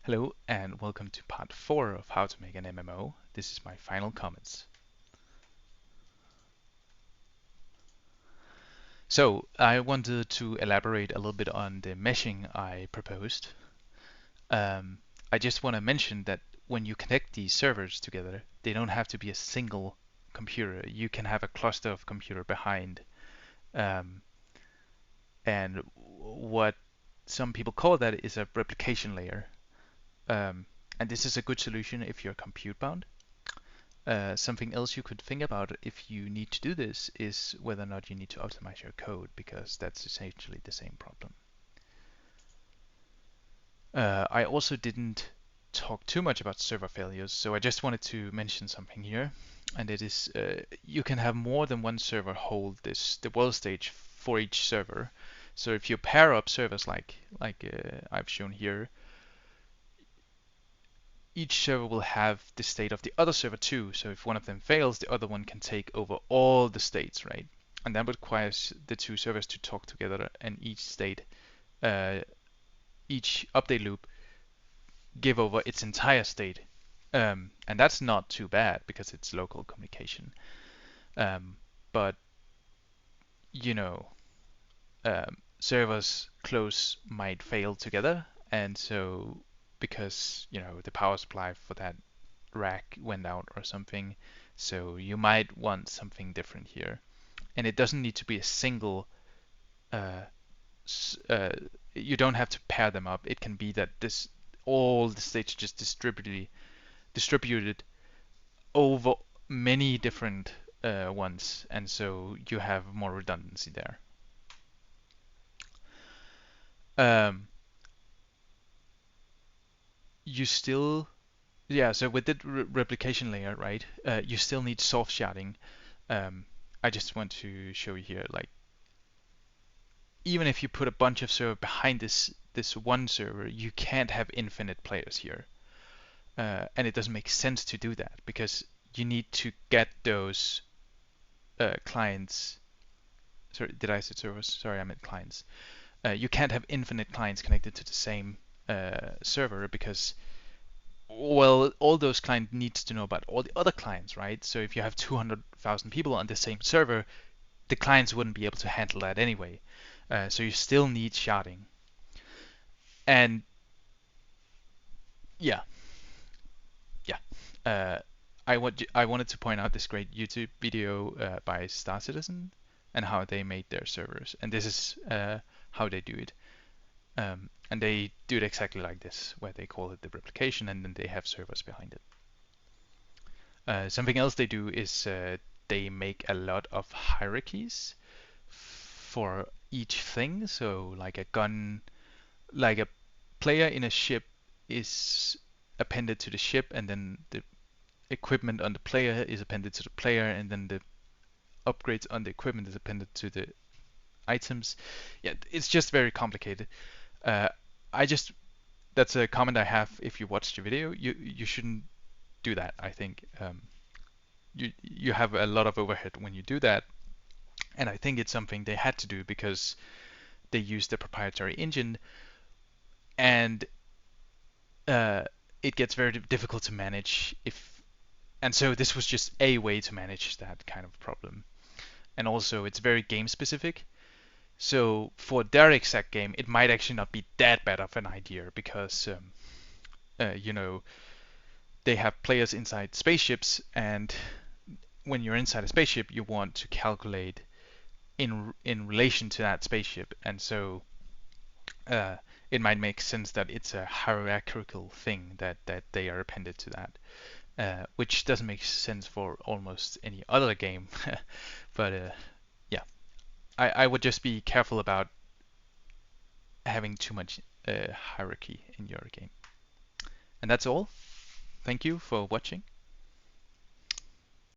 Hello and welcome to part 4 of how to make an MMO. This is my final comments. So I wanted to elaborate a little bit on the meshing I proposed. Um, I just want to mention that when you connect these servers together, they don't have to be a single computer. You can have a cluster of computer behind. Um, and what some people call that is a replication layer. And this is a good solution if you're compute bound. Something else you could think about if you need to do this is whether or not you need to optimize your code, because that's essentially the same problem. I also didn't talk too much about server failures, so I just wanted to mention something here, and it is you can have more than one server hold the world stage for each server. So if you pair up servers like I've shown here, each server will have the state of the other server too. So if one of them fails, the other one can take over all the states, right? And that requires the two servers to talk together, and uh, each update loop, give over its entire state. And that's not too bad because it's local communication. But you know, servers close might fail together, and so because the power supply for that rack went out or something. So you might want something different here. And it doesn't need to be a single, uh, uh, you don't have to pair them up. It can be that all the states just distributed over many different ones. And so you have more redundancy there. Um, you still, yeah, so with the replication layer, right, you still need soft sharding. I just want to show you here, like, even if you put a bunch of server behind this one server, you can't have infinite players here, and it doesn't make sense to do that because you need to get those clients. Sorry, did I say servers? Sorry, I meant clients. You can't have infinite clients connected to the same server because, well, all those clients needs to know about all the other clients, right? So if you have 200,000 people on the same server, the clients wouldn't be able to handle that anyway. So you still need sharding. And yeah, yeah. Uh, I wanted to point out this great YouTube video by Star Citizen and how they made their servers, and this is how they do it. And they do it exactly like this, where they call it the replication, and then they have servers behind it. Something else they do is they make a lot of hierarchies for each thing. So like a gun, like a player in a ship is appended to the ship, and then the equipment on the player is appended to the player, and then the upgrades on the equipment is appended to the items. Yeah, it's just very complicated. Uh, I just That's a comment I have. If you watch the video, you shouldn't do that. I think you have a lot of overhead when you do that, and I think it's something they had to do because they use the proprietary engine, and uh, it gets very difficult to manage if. And so this was just a way to manage that kind of problem. And also, it's very game specific. So for their exact game, it might actually not be that bad of an idea because you know, they have players inside spaceships, and when you're inside a spaceship, you want to calculate in relation to that spaceship, and so uh, it might make sense that it's a hierarchical thing that they are appended to that, which doesn't make sense for almost any other game. But yeah, I would just be careful about having too much hierarchy in your game. And that's all. Thank you for watching.